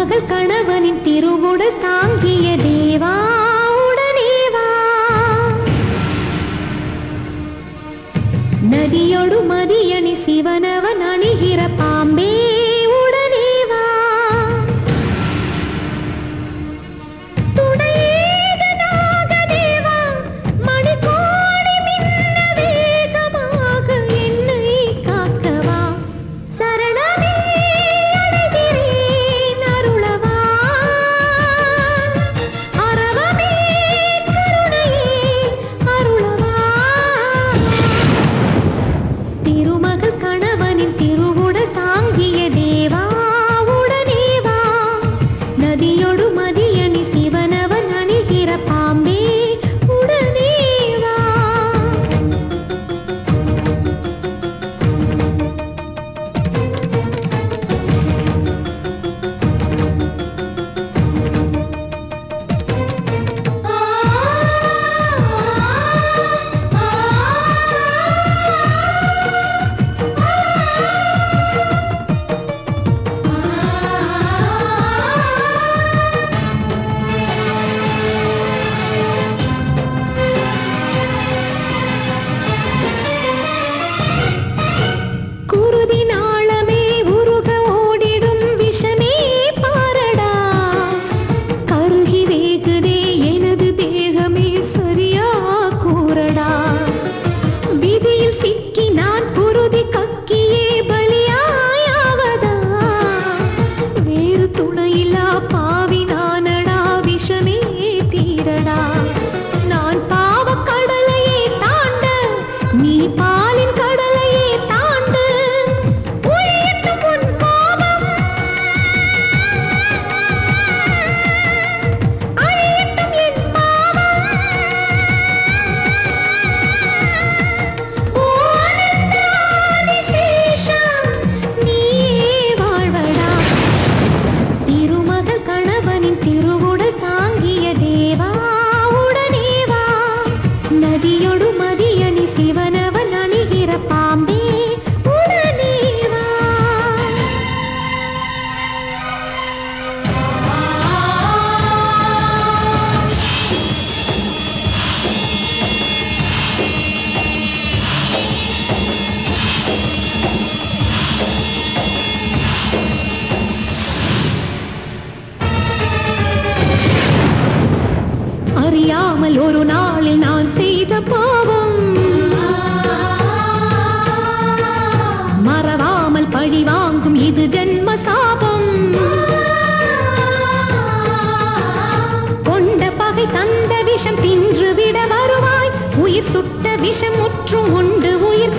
திருமகள் கணவனின் திருவுடல் தாங்கிய தேவா உடனேவா. நதியோடு மதியணி சிவனவன் அணிகிற பாம்பே உடனேவா. துணையேதனாகதேவா மணிக்கோடி மின்ன வேகமாக என்னை காக்கவா. சரணமே அடைகிறேன் அருளவா. அரவமே கருணையே அருளவா. திருமகள் கணவனின் திருவுடல் தாங்கிய தேவா உடனேவா. நதியோடு மதியணி சிவனவன் அணிகிற பாம்பே உடனேவா. குருதி நாளமே உருக ஓடிடும் விஷமே பாரடா. கருகி வேகுதே எனது தேகமே சரியா கூறடா. விதியில் சிக்கி நான் குருதி கக்கியே பலியாயாவதா. வேறு துணையில்லா பாவி நானடா விஷமே தீரடா. நான் பாவக் கடலையே தாண்ட நீ பாலின் கடலையே தாண்டு. ஒழியட்டும் உன் பாவம் அழியட்டும் என் பாவம். ஓ அனந்த ஆதிசேஷம் நீயே வாழ்வடா. திருமகள் கணவனின் திருவுடல் தாங்கிய தேவா உடனேவா. நதியொடு மதியணி சிவனவன் அணிகிற பாம்பே உடனேவா. அறியாமல் ஒரு நாளில் நான் செய்த பாவம் மறவாமல் பழி வாங்கும் இது ஜென்ம சாபம். கொண்ட பகை தந்த விஷம் தின்று விட வருவாய். உயிர் சுட்ட விஷம் முற்றும் உண்டு உயிர்